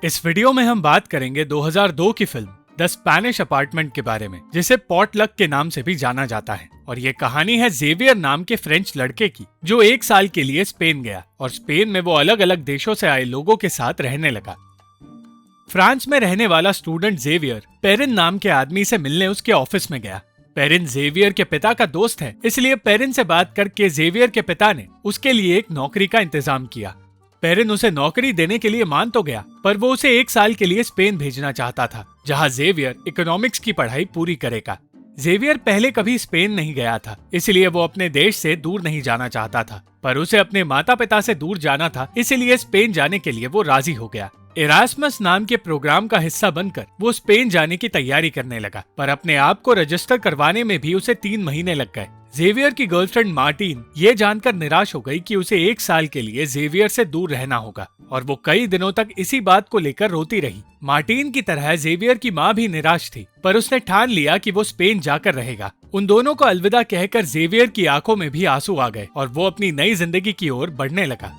इस वीडियो में हम बात करेंगे 2002 की फिल्म द स्पेनिश अपार्टमेंट के बारे में, जिसे पॉटलक के नाम से भी जाना जाता है। और ये कहानी है जेवियर नाम के फ्रेंच लड़के की, जो 1 साल के लिए स्पेन गया और स्पेन में वो अलग अलग देशों से आए लोगों के साथ रहने लगा। फ्रांस में रहने वाला स्टूडेंट जेवियर पेरिन नाम के आदमी से मिलने उसके ऑफिस में गया। पेरिन जेवियर के पिता का दोस्त है, इसलिए पेरिन से बात करके जेवियर के पिता ने उसके लिए एक नौकरी का इंतजाम किया। पेरिन उसे नौकरी देने के लिए मान तो गया, पर वो उसे 1 साल के लिए स्पेन भेजना चाहता था, जहां जेवियर इकोनॉमिक्स की पढ़ाई पूरी करेगा। जेवियर पहले कभी स्पेन नहीं गया था, इसलिए वो अपने देश से दूर नहीं जाना चाहता था, पर उसे अपने माता पिता से दूर जाना था, इसलिए स्पेन जाने के लिए वो राजी हो गया। इरास्मस नाम के प्रोग्राम का हिस्सा बनकर वो स्पेन जाने की तैयारी करने लगा, पर अपने आप को रजिस्टर करवाने में भी उसे 3 महीने लग गए। जेवियर की गर्लफ्रेंड मार्टिन ये जानकर निराश हो गई कि उसे 1 साल के लिए जेवियर से दूर रहना होगा, और वो कई दिनों तक इसी बात को लेकर रोती रही। मार्टिन की तरह जेवियर की माँ भी निराश थी, पर उसने ठान लिया कि वो स्पेन जाकर रहेगा। उन दोनों को अलविदा कहकर जेवियर की आंखों में भी आंसू आ गए और वो अपनी नई जिंदगी की ओर बढ़ने लगा।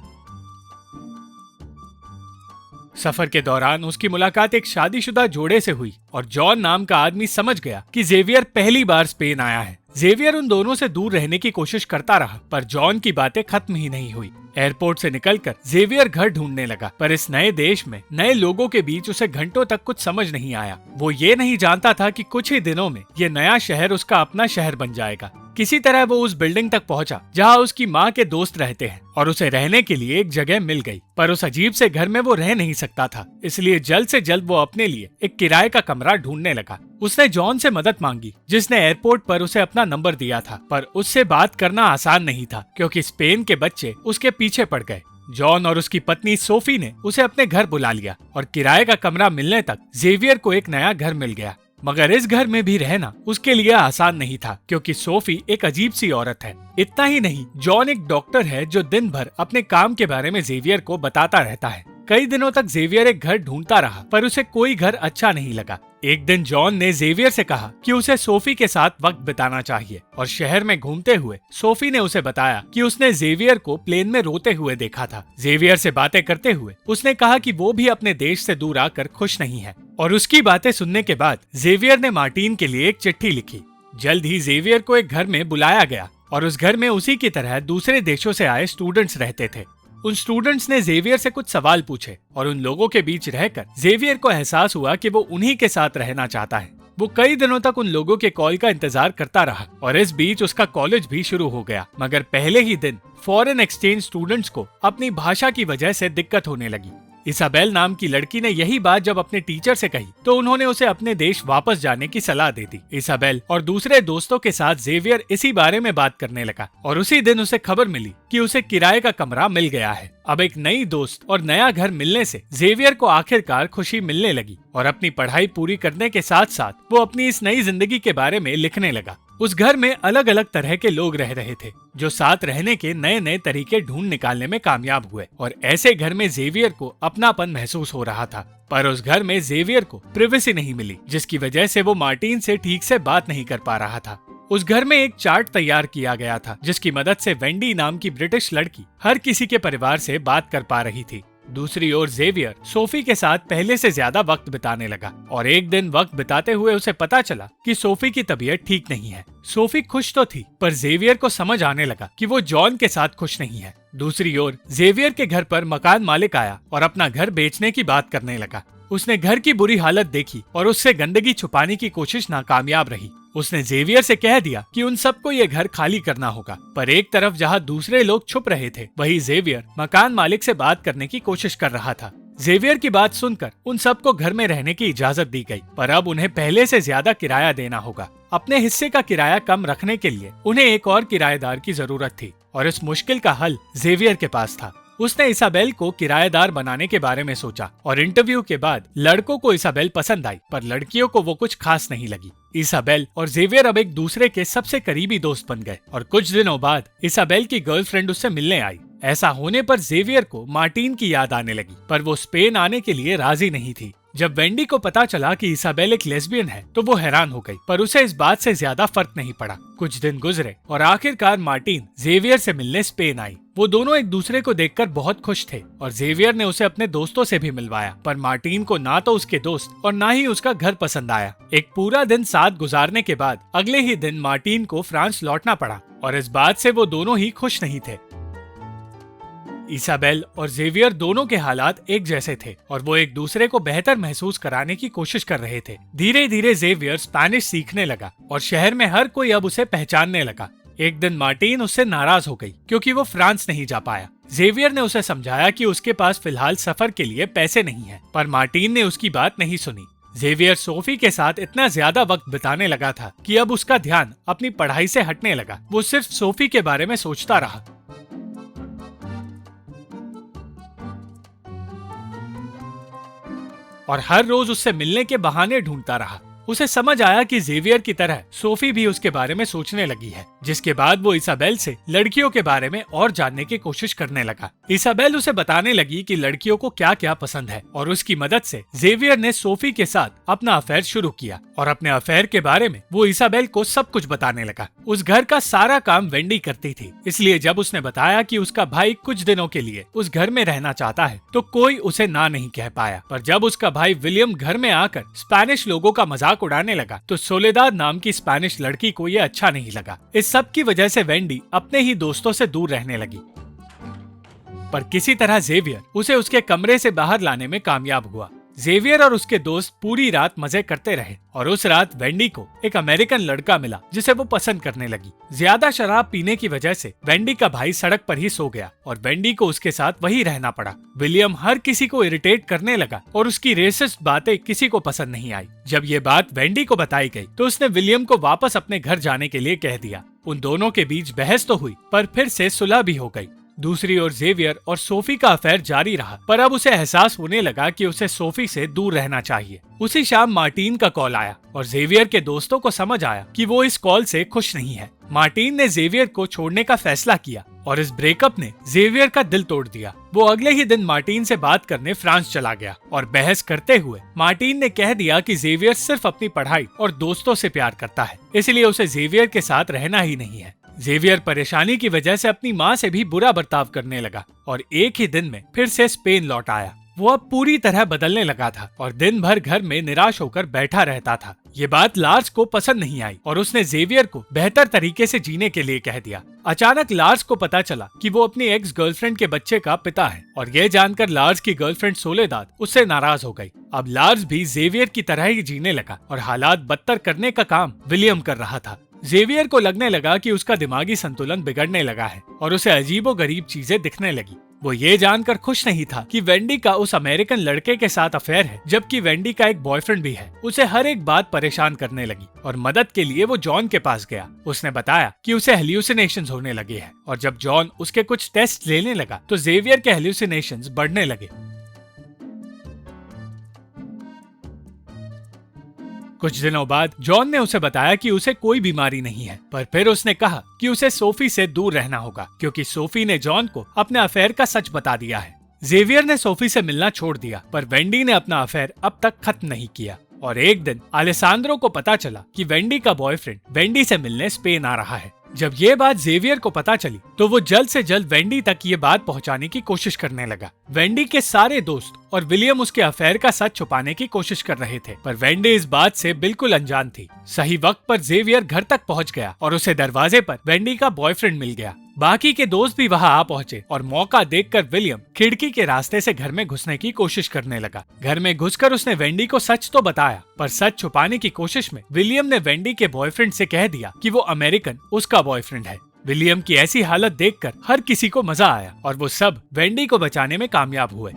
सफर के दौरान उसकी मुलाकात एक शादीशुदा जोड़े से हुई और जॉन नाम का आदमी समझ गया कि जेवियर पहली बार स्पेन आया है। जेवियर उन दोनों से दूर रहने की कोशिश करता रहा, पर जॉन की बातें खत्म ही नहीं हुई। एयरपोर्ट से निकलकर जेवियर घर ढूंढने लगा, पर इस नए देश में नए लोगों के बीच उसे घंटों तक कुछ समझ नहीं आया। वो ये नहीं जानता था कि कुछ ही दिनों में ये नया शहर उसका अपना शहर बन जाएगा। किसी तरह वो उस बिल्डिंग तक पहुंचा जहां उसकी माँ के दोस्त रहते हैं, और उसे रहने के लिए एक जगह मिल गई। पर उस अजीब से घर में वो रह नहीं सकता था, इसलिए जल्द से जल्द वो अपने लिए एक किराए का कमरा ढूंढने लगा। उसने जॉन से मदद मांगी, जिसने एयरपोर्ट पर उसे अपना नंबर दिया था, पर उससे बात करना आसान नहीं था क्योंकि स्पेन के बच्चे उसके पीछे पड़ गए। जॉन और उसकी पत्नी सोफी ने उसे अपने घर बुला लिया और किराए का कमरा मिलने तक जेवियर को एक नया घर मिल गया। मगर इस घर में भी रहना उसके लिए आसान नहीं था, क्योंकि सोफी एक अजीब सी औरत है। इतना ही नहीं, जॉन एक डॉक्टर है जो दिन भर अपने काम के बारे में जेवियर को बताता रहता है। कई दिनों तक जेवियर एक घर ढूंढता रहा, पर उसे कोई घर अच्छा नहीं लगा। एक दिन जॉन ने जेवियर से कहा कि उसे सोफी के साथ वक्त बिताना चाहिए, और शहर में घूमते हुए सोफी ने उसे बताया कि उसने जेवियर को प्लेन में रोते हुए देखा था। जेवियर से बातें करते हुए उसने कहा कि वो भी अपने देश से दूर आकर खुश नहीं है, और उसकी बातें सुनने के बाद जेवियर ने मार्टिन के लिए एक चिट्ठी लिखी। जल्द ही जेवियर को एक घर में बुलाया गया, और उस घर में उसी की तरह दूसरे देशों से आए स्टूडेंट्स रहते थे। उन स्टूडेंट्स ने जेवियर से कुछ सवाल पूछे, और उन लोगों के बीच रहकर जेवियर को एहसास हुआ कि वो उन्हीं के साथ रहना चाहता है। वो कई दिनों तक उन लोगों के कॉल का इंतजार करता रहा, और इस बीच उसका कॉलेज भी शुरू हो गया। मगर पहले ही दिन फॉरेन एक्सचेंज स्टूडेंट्स को अपनी भाषा की वजह से दिक्कत होने लगी। इसाबेल नाम की लड़की ने यही बात जब अपने टीचर से कही, तो उन्होंने उसे अपने देश वापस जाने की सलाह दे दी। इसाबेल और दूसरे दोस्तों के साथ जेवियर इसी बारे में बात करने लगा, और उसी दिन उसे खबर मिली कि उसे किराए का कमरा मिल गया है। अब एक नई दोस्त और नया घर मिलने से जेवियर को आखिरकार खुशी मिलने लगी, और अपनी पढ़ाई पूरी करने के साथ साथ वो अपनी इस नई जिंदगी के बारे में लिखने लगा। उस घर में अलग अलग तरह के लोग रह रहे थे, जो साथ रहने के नए नए तरीके ढूंढ निकालने में कामयाब हुए, और ऐसे घर में जेवियर को अपनापन महसूस हो रहा था। पर उस घर में जेवियर को प्रिवेसी नहीं मिली, जिसकी वजह से वो मार्टिन से ठीक से बात नहीं कर पा रहा था। उस घर में एक चार्ट तैयार किया गया था, जिसकी मदद से वेंडी नाम की ब्रिटिश लड़की हर किसी के परिवार से बात कर पा रही थी। दूसरी ओर जेवियर सोफी के साथ पहले से ज्यादा वक्त बिताने लगा, और एक दिन वक्त बिताते हुए उसे पता चला कि सोफी की तबीयत ठीक नहीं है। सोफी खुश तो थी, पर जेवियर को समझ आने लगा कि वो जॉन के साथ खुश नहीं है। दूसरी ओर जेवियर के घर पर मकान मालिक आया और अपना घर बेचने की बात करने लगा। उसने घर की बुरी हालत देखी और उससे गंदगी छुपाने की कोशिश नाकामयाब रही। उसने जेवियर से कह दिया कि उन सबको ये घर खाली करना होगा, पर एक तरफ जहां दूसरे लोग छुप रहे थे, वहीं जेवियर मकान मालिक से बात करने की कोशिश कर रहा था। जेवियर की बात सुनकर उन सबको घर में रहने की इजाजत दी गई, पर अब उन्हें पहले से ज्यादा किराया देना होगा। अपने हिस्से का किराया कम रखने के लिए उन्हें एक और किराएदार की जरूरत थी, और इस मुश्किल का हल जेवियर के पास था। उसने इसाबेल को किराएदार बनाने के बारे में सोचा, और इंटरव्यू के बाद लड़कों को इसाबेल पसंद आई, पर लड़कियों को वो कुछ खास नहीं लगी। इसाबेल और जेवियर अब एक दूसरे के सबसे करीबी दोस्त बन गए, और कुछ दिनों बाद इसाबेल की गर्लफ्रेंड उससे मिलने आई। ऐसा होने पर जेवियर को मार्टिन की याद आने लगी, पर वो स्पेन आने के लिए राजी नहीं थी। जब वेंडी को पता चला कि इसाबेल एक लेस्बियन है तो वो हैरान हो गई, पर उसे इस बात से ज्यादा फर्क नहीं पड़ा। कुछ दिन गुजरे और आखिरकार मार्टिन जेवियर से मिलने स्पेन आई। वो दोनों एक दूसरे को देखकर बहुत खुश थे और जेवियर ने उसे अपने दोस्तों से भी मिलवाया, पर मार्टिन को ना तो उसके दोस्त और ना ही उसका घर पसंद आया। एक पूरा दिन साथ गुजारने के बाद अगले ही दिन मार्टिन को फ्रांस लौटना पड़ा और इस बात से वो दोनों ही खुश नहीं थे। इसाबेल और जेवियर दोनों के हालात एक जैसे थे और वो एक दूसरे को बेहतर महसूस कराने की कोशिश कर रहे थे। धीरे धीरे जेवियर स्पेनिश सीखने लगा और शहर में हर कोई अब उसे पहचानने लगा। एक दिन मार्टिन उससे नाराज हो गई क्योंकि वो फ्रांस नहीं जा पाया। जेवियर ने उसे समझाया कि उसके पास फिलहाल सफर के लिए पैसे नहीं है, पर मार्टिन ने उसकी बात नहीं सुनी। जेवियर सोफी के साथ इतना ज्यादा वक्त बिताने लगा था कि अब उसका ध्यान अपनी पढ़ाई से हटने लगा। वो सिर्फ सोफी के बारे में सोचता रहा। और हर रोज उससे मिलने के बहाने ढूंढता रहा। उसे समझ आया कि जेवियर की तरह सोफी भी उसके बारे में सोचने लगी है, जिसके बाद वो इसाबेल से लड़कियों के बारे में और जानने की कोशिश करने लगा। इसाबेल उसे बताने लगी कि लड़कियों को क्या क्या पसंद है और उसकी मदद से जेवियर ने सोफी के साथ अपना अफेयर शुरू किया और अपने अफेयर के बारे में वो इसाबेल को सब कुछ बताने लगा। उस घर का सारा काम वेंडी करती थी, इसलिए जब उसने बताया कि उसका भाई कुछ दिनों के लिए उस घर में रहना चाहता है तो कोई उसे ना नहीं कह पाया। पर जब उसका भाई विलियम घर में आकर स्पेनिश लोगों का मजाक उड़ाने लगा तो सोलेदाद नाम की स्पेनिश लड़की को ये अच्छा नहीं लगा। इस सब की वजह से वेंडी अपने ही दोस्तों से दूर रहने लगी, पर किसी तरह जेवियर उसे उसके कमरे से बाहर लाने में कामयाब हुआ। जेवियर और उसके दोस्त पूरी रात मजे करते रहे और उस रात वेंडी को एक अमेरिकन लड़का मिला जिसे वो पसंद करने लगी। ज्यादा शराब पीने की वजह से वेंडी का भाई सड़क पर ही सो गया और वेंडी को उसके साथ वही रहना पड़ा। विलियम हर किसी को इरिटेट करने लगा और उसकी रेसिस्ट बातें किसी को पसंद नहीं आई। जब ये बात वेंडी को बताई गई तो उसने विलियम को वापस अपने घर जाने के लिए कह दिया। उन दोनों के बीच बहस तो हुई, पर फिर से सुलह भी हो गई। दूसरी ओर जेवियर और सोफी का अफेयर जारी रहा, पर अब उसे एहसास होने लगा कि उसे सोफी से दूर रहना चाहिए। उसी शाम मार्टिन का कॉल आया और जेवियर के दोस्तों को समझ आया कि वो इस कॉल से खुश नहीं है। मार्टिन ने जेवियर को छोड़ने का फैसला किया और इस ब्रेकअप ने जेवियर का दिल तोड़ दिया। वो अगले ही दिन मार्टिन से बात करने फ्रांस चला गया और बहस करते हुए मार्टिन ने कह दिया कि जेवियर सिर्फ अपनी पढ़ाई और दोस्तों से प्यार करता है, इसलिए उसे जेवियर के साथ रहना ही नहीं है। जेवियर परेशानी की वजह से अपनी माँ से भी बुरा बर्ताव करने लगा और एक ही दिन में फिर से स्पेन लौट आया। वो अब पूरी तरह बदलने लगा था और दिन भर घर में निराश होकर बैठा रहता था। ये बात लार्स को पसंद नहीं आई और उसने जेवियर को बेहतर तरीके से जीने के लिए कह दिया। अचानक लार्स को पता चला कि वो अपनी एक्स गर्लफ्रेंड के बच्चे का पिता है और ये जानकर लार्स की गर्लफ्रेंड सोलेदाद उससे नाराज हो गई। अब लार्स भी जेवियर की तरह ही जीने लगा और हालात बदतर करने का काम विलियम कर रहा था। जेवियर को लगने लगा कि उसका दिमागी संतुलन बिगड़ने लगा है और उसे अजीबोगरीब चीजें दिखने लगी। वो ये जानकर खुश नहीं था कि वेंडी का उस अमेरिकन लड़के के साथ अफेयर है, जबकि वेंडी का एक बॉयफ्रेंड भी है। उसे हर एक बात परेशान करने लगी और मदद के लिए वो जॉन के पास गया। उसने बताया कि उसे हेल्यूसिनेशंस होने लगे हैं और जब जॉन उसके कुछ टेस्ट लेने लगा तो जेवियर के हेल्यूसिनेशंस बढ़ने लगे। कुछ दिनों बाद जॉन ने उसे बताया कि उसे कोई बीमारी नहीं है, पर फिर उसने कहा कि उसे सोफी से दूर रहना होगा क्योंकि सोफी ने जॉन को अपने अफेयर का सच बता दिया है। जेवियर ने सोफी से मिलना छोड़ दिया, पर वेंडी ने अपना अफेयर अब तक खत्म नहीं किया और एक दिन अलेसांद्रो को पता चला कि वेंडी का बॉयफ्रेंड वेंडी से मिलने स्पेन आ रहा है। जब ये बात जेवियर को पता चली तो वो जल्द से जल्द वेंडी तक ये बात पहुंचाने की कोशिश करने लगा। वेंडी के सारे दोस्त और विलियम उसके अफेयर का सच छुपाने की कोशिश कर रहे थे, पर वेंडी इस बात से बिल्कुल अनजान थी। सही वक्त पर जेवियर घर तक पहुंच गया और उसे दरवाजे पर वेंडी का बॉयफ्रेंड मिल गया। बाकी के दोस्त भी वहां आ पहुंचे और मौका देखकर विलियम खिड़की के रास्ते से घर में घुसने की कोशिश करने लगा। घर में घुसकर उसने वेंडी को सच तो बताया, पर सच छुपाने की कोशिश में विलियम ने वेंडी के बॉयफ्रेंड से कह दिया कि वो अमेरिकन उसका बॉयफ्रेंड है। विलियम की ऐसी हालत देखकर हर किसी को मजा आया और वो सब वेंडी को बचाने में कामयाब हुए।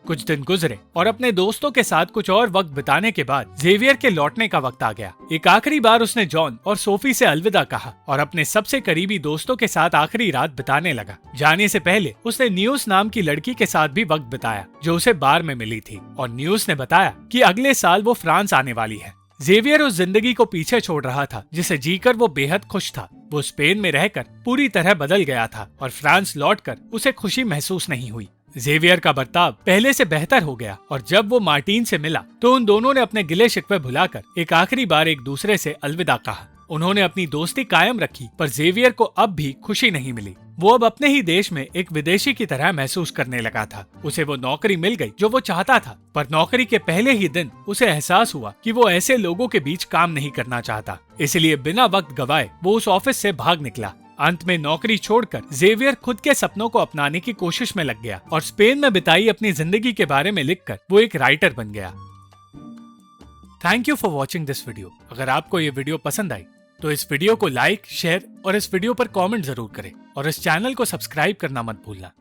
कुछ दिन गुजरे और अपने दोस्तों के साथ कुछ और वक्त बिताने के बाद जेवियर के लौटने का वक्त आ गया। एक आखिरी बार उसने जॉन और सोफी से अलविदा कहा और अपने सबसे करीबी दोस्तों के साथ आखिरी रात बिताने लगा। जाने से पहले उसने न्यूज नाम की लड़की के साथ भी वक्त बिताया जो उसे बार में मिली थी और न्यूज ने बताया कि अगले साल वो फ्रांस आने वाली है। जेवियर उस जिंदगी को पीछे छोड़ रहा था जिसे जीकर वो बेहद खुश था। वो स्पेन में रहकर पूरी तरह बदल गया था और फ्रांस लौटकर उसे खुशी महसूस नहीं हुई। जेवियर का बर्ताव पहले से बेहतर हो गया और जब वो मार्टिन से मिला तो उन दोनों ने अपने गिले शिकवे भुलाकर एक आखिरी बार एक दूसरे से अलविदा कहा। उन्होंने अपनी दोस्ती कायम रखी, पर जेवियर को अब भी खुशी नहीं मिली। वो अब अपने ही देश में एक विदेशी की तरह महसूस करने लगा था। उसे वो नौकरी मिल गई जो वो चाहता था, पर नौकरी के पहले ही दिन उसे एहसास हुआ कि वो ऐसे लोगों के बीच काम नहीं करना चाहता। इसलिए बिना वक्त गवाए वो उस ऑफिस से भाग निकला। अंत में नौकरी छोड़कर जेवियर खुद के सपनों को अपनाने की कोशिश में लग गया और स्पेन में बिताई अपनी जिंदगी के बारे में लिखकर वो एक राइटर बन गया। Thank you for watching this video. अगर आपको ये वीडियो पसंद आई तो इस वीडियो को लाइक, शेयर और इस वीडियो पर कमेंट जरूर करें और इस चैनल को सब्सक्राइब करना मत भूलना।